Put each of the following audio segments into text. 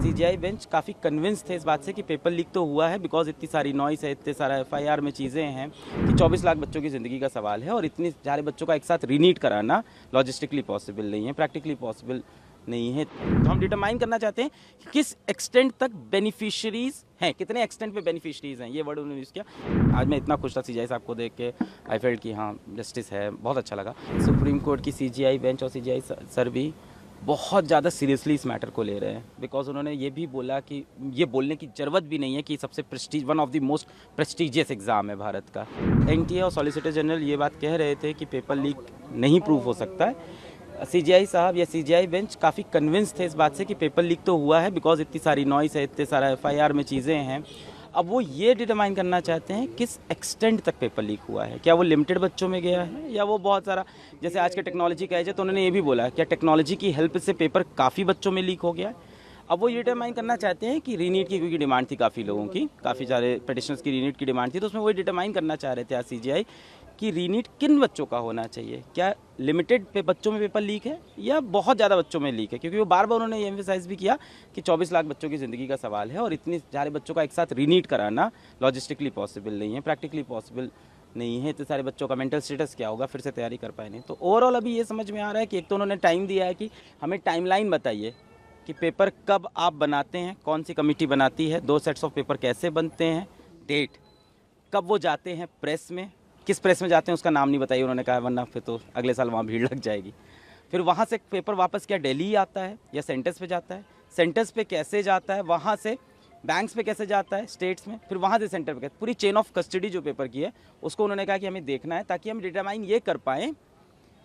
CGI bench काफ़ी convince थे इस बात से कि पेपर लीक तो हुआ है, बिकॉज इतनी सारी नॉइस है, इतने सारा एफआईआर में चीज़ें हैं कि 24 लाख बच्चों की ज़िंदगी का सवाल है और इतनी सारे बच्चों का एक साथ रीनीट कराना लॉजिस्टिकली पॉसिबल नहीं है, प्रैक्टिकली पॉसिबल नहीं है। तो हम डिटरमाइन करना चाहते हैं कि किस एक्सटेंट तक बेनिफिशरीज हैं, कितने एक्सटेंट पे बेनिफिशरीज हैं, ये वर्ड उन्होंने यूज़ किया। आज मैं इतना खुश था सीजीआई साहब को देख के, आई फेल्ट कि हाँ जस्टिस है, बहुत अच्छा लगा। सुप्रीम कोर्ट की सीजीआई बेंच और सीजीआई सर भी बहुत ज़्यादा सीरियसली इस मैटर को ले रहे हैं, बिकॉज उन्होंने ये भी बोला कि ये बोलने की ज़रूरत भी नहीं है कि सबसे Prestige one of the most prestigious exam है भारत का। एनटीए और सॉलिसिटर जनरल ये बात कह रहे थे कि पेपर लीक नहीं प्रूव हो सकता है। सीजीआई साहब या सीजीआई बेंच काफ़ी कन्विंस थे इस बात से कि पेपर लीक तो हुआ है, बिकॉज इतनी सारी नॉइस है, इतने सारा एफआईआर में चीज़ें हैं। अब वो ये डिटरमाइन करना चाहते हैं किस एक्सटेंट तक पेपर लीक हुआ है, क्या वो लिमिटेड बच्चों में गया है या वो बहुत सारा, जैसे आज के टेक्नोलॉजी का एज है तो उन्होंने ये भी बोला क्या टेक्नोलॉजी की हेल्प से पेपर काफ़ी बच्चों में लीक हो गया है। अब वो ये डिटरमाइन करना चाहते हैं कि रीनीट की, क्योंकि डिमांड थी काफ़ी लोगों की, काफ़ी सारे पिटिशनर्स की रीनीट की डिमांड थी, तो उसमें वो डिटरमाइन करना चाह रहे थे आज सीजीआई कि रीनीट किन बच्चों का होना चाहिए, क्या लिमिटेड पे बच्चों में पेपर लीक है या बहुत ज़्यादा बच्चों में लीक है, क्योंकि वो बार बार उन्होंने ये एम्फेसाइज भी किया कि 24 लाख बच्चों की ज़िंदगी का सवाल है और इतने सारे बच्चों का एक साथ रीनीट कराना लॉजिस्टिकली पॉसिबल नहीं है, प्रैक्टिकली पॉसिबल नहीं है। इतने सारे बच्चों का मेंटल स्टेटस क्या होगा, फिर से तैयारी कर पाए नहीं। तो ओवरऑल अभी ये समझ में आ रहा है कि एक तो उन्होंने टाइम दिया है कि हमें टाइमलाइन बताइए कि पेपर कब आप बनाते हैं, कौन सी कमेटी बनाती है, 2 सेट्स ऑफ पेपर कैसे बनते हैं, डेट कब वो जाते हैं प्रेस में, किस प्रेस में जाते हैं उसका नाम नहीं बताइए उन्होंने कहा, वरना फिर तो अगले साल वहाँ भीड़ लग जाएगी। फिर वहाँ से पेपर वापस क्या दिल्ली ही आता है या सेंटर्स पे जाता है, सेंटर्स पे कैसे जाता है, वहाँ से बैंक्स पे कैसे जाता है स्टेट्स में, फिर वहाँ से सेंटर पे कैसे, पूरी चेन ऑफ कस्टडी जो पेपर की है उसको उन्होंने कहा कि हमें देखना है, ताकि हम डिटरमाइन ये कर पाएँ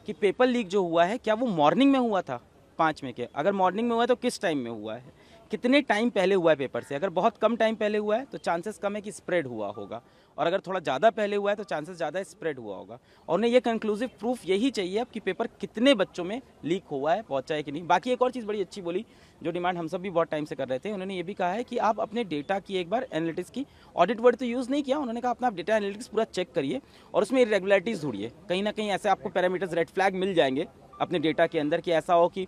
कि पेपर लीक जो हुआ है क्या वो मॉर्निंग में हुआ था 5 में के, अगर मॉर्निंग में हुआ है तो किस टाइम में हुआ है, कितने टाइम पहले हुआ है पेपर से। अगर बहुत कम टाइम पहले हुआ है तो चांसेस कम है कि स्प्रेड हुआ होगा, और अगर थोड़ा ज़्यादा पहले हुआ है तो चांसेस ज़्यादा स्प्रेड हुआ होगा। और उन्हें ये कंक्लूसिव प्रूफ यही चाहिए अब कि पेपर कितने बच्चों में लीक हुआ है, पहुंचा है कि नहीं। बाकी एक और चीज़ बड़ी अच्छी बोली, जो डिमांड हम सब भी बहुत टाइम से कर रहे थे, उन्होंने ये भी कहा है कि आप अपने डेटा की एक बार एनालिटिक्स की, ऑडिट वर्ड तो यूज़ नहीं किया, उन्होंने कहा अपना डेटा एनालिटिक्स पूरा चेक करिए और उसमें इरेगुलरिटीज़ ढूंढिए। कहीं ना कहीं ऐसे आपको पैरामीटर्स रेड फ्लैग मिल जाएंगे अपने डेटा के अंदर कि ऐसा हो कि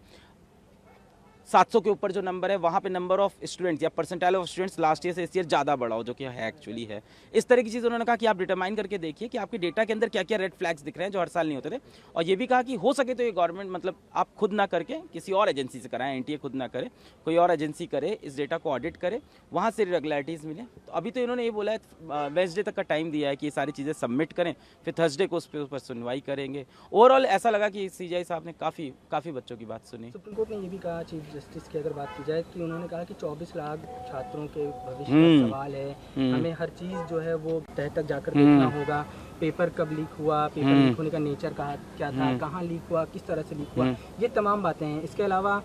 700 के ऊपर जो नंबर है वहाँ पे नंबर ऑफ स्टूडेंट्स या percentile of students last year से इस ईयर ज़्यादा बढ़ा हो, जो कि है एक्चुअली है। इस तरह की चीज़ उन्होंने कहा कि आप डिटरमाइन करके देखिए कि आपके डेटा के अंदर क्या क्या रेड फ्लैग्स दिख रहे हैं जो हर साल नहीं होते थे। और ये भी कहा कि हो सके तो ये गवर्नमेंट, मतलब आप खुद ना करके किसी और एजेंसी से कराएं, एनटीए खुद ना करे, कोई और एजेंसी करे, इस डेटा को ऑडिट करे, वहाँ से रेगुलरिटीज़ मिले। तो अभी तो इन्होंने ये बोला है वेडनेसडे तक का टाइम दिया है कि ये सारी चीज़ें सबमिट करें, फिर थर्सडे को उस पर सुनवाई करेंगे। ओवरऑल ऐसा लगा कि सीजीआई साहब ने काफ़ी बच्चों की बात सुनी। सुप्रीम कोर्ट ने ये भी कहा, चीफ जस्टिस की अगर बात की जाए, कि उन्होंने कहा कि 24 लाख छात्रों के भविष्य का सवाल है, हमें हर चीज़ जो है वो तह तक जाकर देखना होगा। पेपर कब लीक हुआ, पेपर लीक होने का नेचर क्या था, कहाँ लीक हुआ, किस तरह से लीक हुआ, ये तमाम बातें हैं। इसके अलावा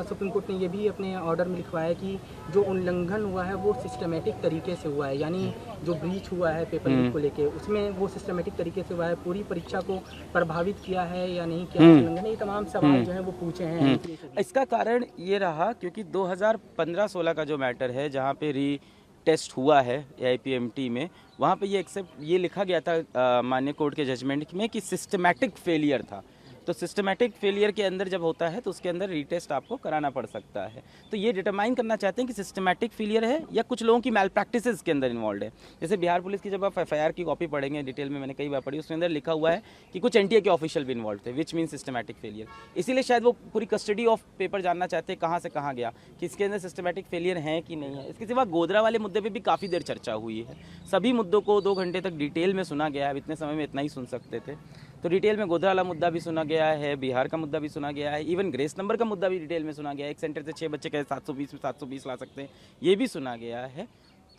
सुप्रीम कोर्ट ने ये भी अपने ऑर्डर में लिखवाया है कि जो उल्लंघन हुआ है वो सिस्टमेटिक तरीके से हुआ है, यानी जो ब्रीच हुआ है पेपर लीक को लेके, उसमें वो सिस्टमेटिक तरीके से हुआ है, पूरी परीक्षा को प्रभावित किया है या नहीं किया, उल्लंघन, ये तमाम सवाल जो है वो पूछे हैं। इसका कारण ये रहा क्योंकि 2015-16 का जो मैटर है, जहाँ पे री टेस्ट हुआ है AIPMT में, वहाँ पे ये लिखा गया था माननीय कोर्ट के जजमेंट में कि सिस्टमैटिक फेलियर था। तो सिस्टमैटिक फेलियर के अंदर जब होता है तो उसके अंदर रीटेस्ट आपको कराना पड़ सकता है। तो ये डिटरमाइन करना चाहते हैं कि सिस्टमैटिक फेलियर है या कुछ लोगों की मैल प्रैक्टिसेस के अंदर इन्वॉल्व है। जैसे बिहार पुलिस की जब आप FIR की कॉपी पढ़ेंगे डिटेल में, मैंने कई बार पढ़ी, उसके अंदर लिखा हुआ है कि कुछ NTA के ऑफिशियल भी इन्वॉल्व थे, विच मीन सिस्टमैटिक फेलियर। इसीलिए शायद वो पूरी कस्टडी ऑफ पेपर जानना चाहते हैं कहाँ से कहाँ गया, कि इसके अंदर सिस्टमैटिक फेलियर है कि नहीं है। इसके सिवा गोधरा वाले मुद्दे पर भी काफ़ी देर चर्चा हुई है। सभी मुद्दों को 2 घंटे तक डिटेल में सुना गया है। अब इतने समय में इतना ही सुन सकते थे, तो डिटेल में गोधरा वाला मुद्दा भी सुना गया है, बिहार का मुद्दा भी सुना गया है, इवन ग्रेस नंबर का मुद्दा भी डिटेल में सुना गया है। एक सेंटर से 6 बच्चे कैसे 720 में 720 ला सकते हैं, ये भी सुना गया है।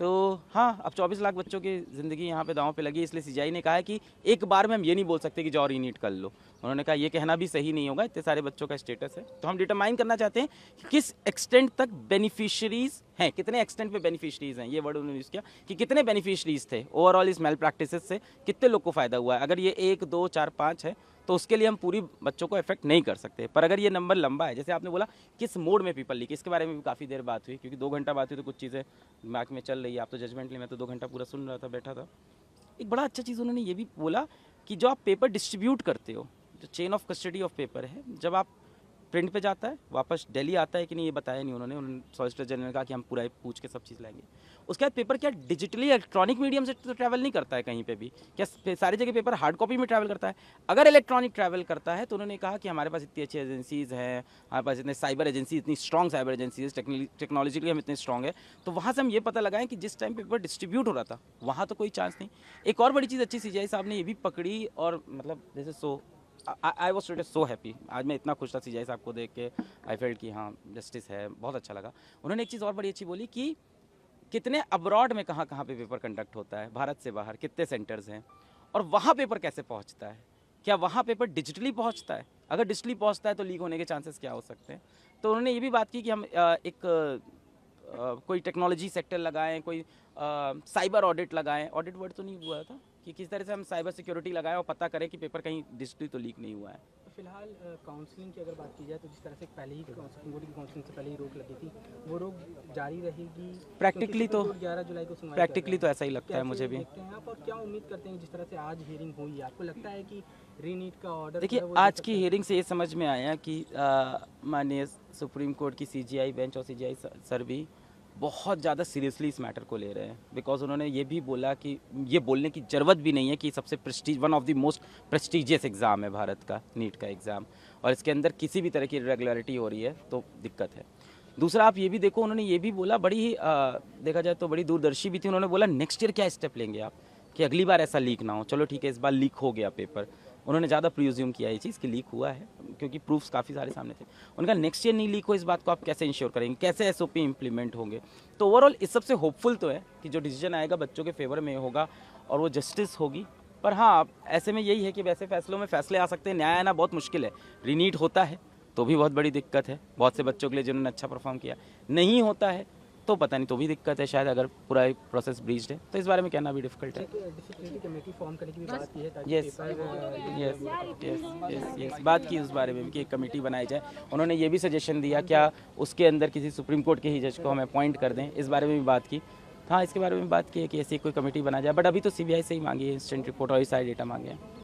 तो हाँ, अब 24 लाख बच्चों की ज़िंदगी यहाँ पे दांव पे लगी, इसलिए सीजीआई ने कहा है कि एक बार में हम ये नहीं बोल सकते कि जाओ रीनीट कर लो। उन्होंने कहा ये कहना भी सही नहीं होगा, इतने सारे बच्चों का स्टेटस है। तो हम डिटरमाइन करना चाहते हैं कि किस एक्सटेंट तक बेनिफिशरीज हैं, कितने एक्सटेंट पे बेनिफिशरीज हैं, ये वर्ड उन्होंने यूज़ किया कि कितने बेनिफिशरीज थे ओवरऑल इस मेल प्रैक्टिसेस से, कितने लोग को फ़ायदा हुआ है। अगर ये 1, 2, 4, 5 है तो उसके लिए हम पूरी बच्चों को इफेक्ट नहीं कर सकते, पर अगर ये नंबर लंबा है, जैसे आपने बोला किस मोड में पेपर लीक, इसके बारे में भी काफ़ी देर बात हुई, क्योंकि 2 घंटा बात हुई तो कुछ चीज़ें दिमाग में चल रही है। आप तो जजमेंट ले, मैं तो 2 घंटा पूरा सुन रहा था, बैठा था। एक बड़ा अच्छा चीज़ उन्होंने ये भी बोला कि जो आप पेपर डिस्ट्रीब्यूट करते हो, जो chain of custody of paper है, जब आप प्रिंट पे जाता है, वापस दिल्ली आता है कि नहीं ये बताया नहीं उन्होंने सॉलिसिटर जनरल ने कहा कि हम पूरा पूछ के सब चीज़ लाएंगे। उसके बाद पेपर क्या डिजिटली इलेक्ट्रॉनिक मीडियम से तो ट्रैवल नहीं करता है कहीं पे भी, क्या सारी जगह पेपर हार्ड कॉपी में ट्रैवल करता है? अगर इलेक्ट्रॉनिक ट्रैवल करता है तो उन्होंने कहा कि हमारे पास इतनी अच्छी एजेंसीज़ हैं, हमारे पास इतने साइबर एजेंसी, इतनी स्ट्रॉन्ग साइबर एजेंसीज, टेक्नोलॉजिकली हम इतने स्ट्रॉन्ग है, तो वहाँ से हम ये पता लगाएं कि जिस टाइम पेपर डिस्ट्रीब्यूट हो रहा था वहाँ तो कोई चांस नहीं। एक और बड़ी चीज़ अच्छी CGI साहब ने ये भी पकड़ी, और मतलब जैसे so I was today so happy, आज मैं इतना खुश था CGI साहब को देख के, आई फेल्ट कि हाँ जस्टिस है, बहुत अच्छा लगा। उन्होंने एक चीज़ और बड़ी अच्छी बोली कि कितने अब्रॉड में कहाँ कहाँ पे पेपर कंडक्ट होता है, भारत से बाहर कितने सेंटर्स हैं, और वहाँ पेपर कैसे पहुँचता है, क्या वहाँ पेपर डिजिटली पहुँचता है? अगर डिजिटली पहुँचता है तो लीक होने के चांसेस क्या हो सकते हैं? तो उन्होंने ये भी बात की कि हम कोई टेक्नोलॉजी सेक्टर लगाएं, कोई साइबर ऑडिट लगाएं, ऑडिट वर्ड तो नहीं हुआ था, कि किस तरह से हम साइबर सिक्योरिटी लगाएं और पता करें कि पेपर कहीं डिजिटली तो लीक नहीं हुआ है। फिलहाल काउंसलिंग की अगर बात की जाए तो जिस तरह से पहले ही सुप्रीम कोर्ट की काउंसलिंग से पहले ही रोक लगी थी, वो रोक जारी रहेगी? प्रैक्टिकली तो 11 जुलाई को सुनवाई प्रैक्टिकली तो ऐसा ही लगता है मुझे भी। देखते हैं आप, और क्या उम्मीद करते हैं जिस तरह से आज हियरिंग हुई है, आपको लगता है कि रीनीट का ऑर्डर? देखिए, आज की हियरिंग से ये समझ में आया कि माननीय सुप्रीम कोर्ट की CGI बेंच और CGI सर भी बहुत ज़्यादा सीरियसली इस मैटर को ले रहे हैं, बिकॉज उन्होंने ये भी बोला कि ये बोलने की ज़रूरत भी नहीं है कि सबसे one of the most prestigious exam है भारत का, नीट का एग्ज़ाम, और इसके अंदर किसी भी तरह की इरेगुलरिटी हो रही है तो दिक्कत है। दूसरा, आप ये भी देखो, उन्होंने ये भी बोला, बड़ी ही देखा जाए तो बड़ी दूरदर्शी भी थी, उन्होंने बोला नेक्स्ट ईयर क्या स्टेप लेंगे आप कि अगली बार ऐसा लीक ना हो। चलो ठीक है, इस बार लीक हो गया पेपर, उन्होंने ज़्यादा प्रीज्यूम किया ये चीज़ कि लीक हुआ है, क्योंकि प्रूफ्स काफ़ी सारे सामने थे। उनका नेक्स्ट ईयर नहीं लीक हो, इस बात को आप कैसे इंश्योर करेंगे, कैसे SOP इम्प्लीमेंट होंगे? तो ओवरऑल इस सबसे होपफुल तो है कि जो डिसीजन आएगा बच्चों के फेवर में होगा और वो जस्टिस होगी। पर हाँ, ऐसे में यही है कि वैसे फैसलों में फैसले आ सकते हैं, न्याय आना बहुत मुश्किल है। रीनीट होता है तो भी बहुत बड़ी दिक्कत है बहुत से बच्चों के लिए जिन्होंने अच्छा परफॉर्म किया, नहीं होता है तो पता नहीं, तो भी दिक्कत है शायद, अगर पूरा प्रोसेस ब्रीच्ड है तो इस बारे में कहना भी डिफिकल्ट है। डिसिप्लिनरी कमेटी फॉर्म करने की भी बात की है ताकि यस बात की उस बारे में कि एक कमेटी बनाई जाए। उन्होंने ये भी सजेशन दिया क्या उसके अंदर किसी सुप्रीम कोर्ट के ही जज को हम अपॉइंट कर दें, इस बारे में भी बात की। हाँ, इसके बारे में बात की है कि ऐसी कोई कमेटी बना जाए, बट अभी तो CBI से ही मांगी है इंस्टेंट रिपोर्ट और सारे डेटा मांगे हैं।